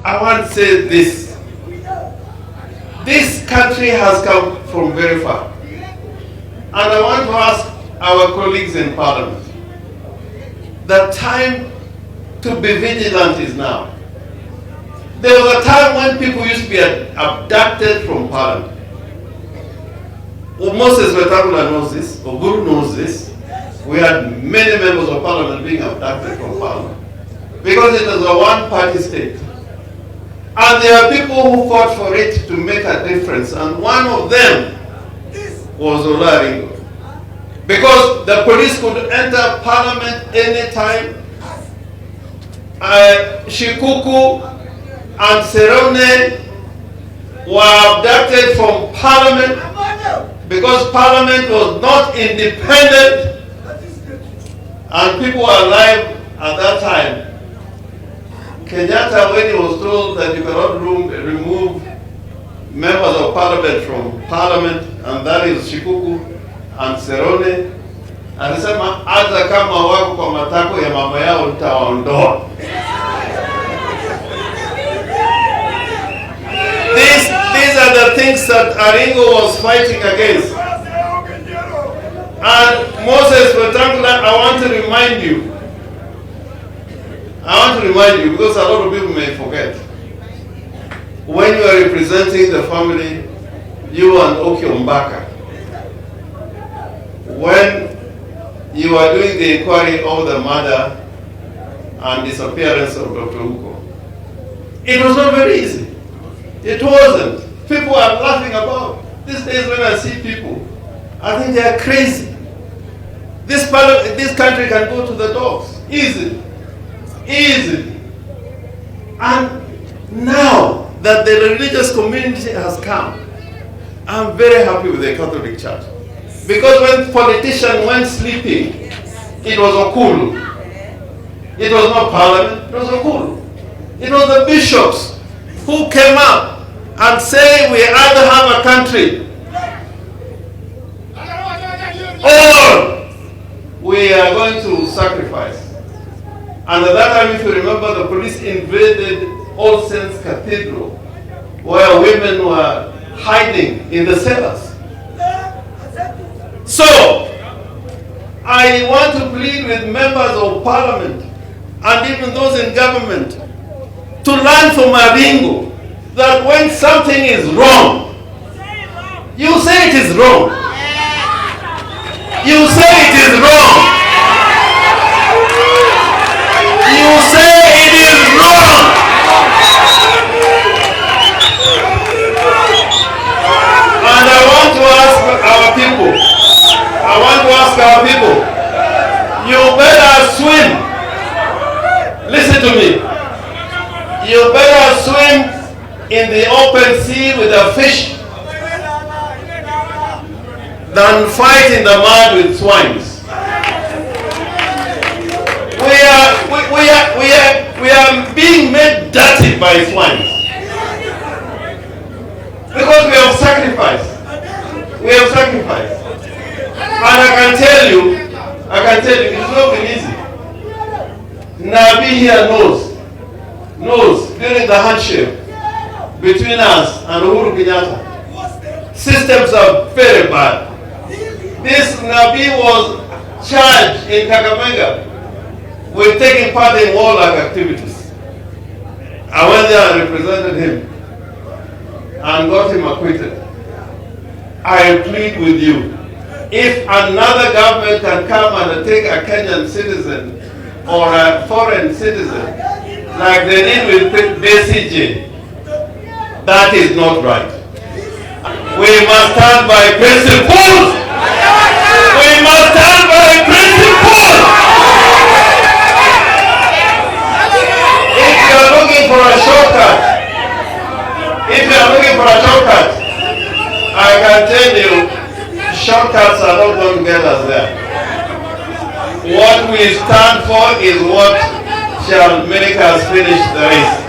I want to say this. This country has come from very far. And I want to ask our colleagues in Parliament, the time to be vigilant is now. There was a time when people used to be abducted from Parliament. Moses Wetangula knows this, Oburu knows this. We had many members of Parliament being abducted from Parliament because it is a one-party state. And there are people who fought for it to make a difference, and one of them was Orengo. Because the police could enter Parliament anytime. Shikuku and Serone were abducted from Parliament because Parliament was not independent, and people were alive at that time. Kenyatta, when he was told that you cannot remove members of Parliament from Parliament, and that is Shikuku and Serone, alisema hata kama wako kwa matako ya mama yao nitawaondoa. These are the things that Orengo was fighting against. And Moses Wetangula, I want to remind you, because a lot of people may forget. When you are representing the family, you and Okio Mbaka, when you are doing the inquiry of the murder and disappearance of Dr. Uko, it was not very easy. It wasn't. People are laughing about. These days when I see people, I think they are crazy. This country can go to the dogs easily. And now that the religious community has come, I'm very happy with the Catholic Church. Because when politicians went sleeping, it was Okulu. It was not Parliament, it was Okulu. It was the bishops who came up and say we either have a country or we are going to sacrifice. And at that time, if you remember, the police invaded All Saints Cathedral, where women were hiding in the cellars. So, I want to plead with members of Parliament and even those in government to learn from Orengo that when something is wrong, you say it is wrong. You say it is wrong. You say it is wrong. And I want to ask our people, you better swim. Listen to me. You better swim in the open sea with a fish than fight in the mud with swines. We are being made dirty by swines because we have sacrificed. And I can tell you, it's not been easy. Nabi here knows during the handshake between us and Uhuru Kenyatta, systems are very bad. This Nabi was charged in Kakamega with taking part in warlike activities. I went there and represented him and got him acquitted. I plead with you, if another government can come and take a Kenyan citizen or a foreign citizen like they did with BCJ, that is not right. We must stand by principles. We must stand by principles. If you are looking for a shortcut, I can tell you, shortcuts are not going to get us there. What we stand for is what shall make us finish the race.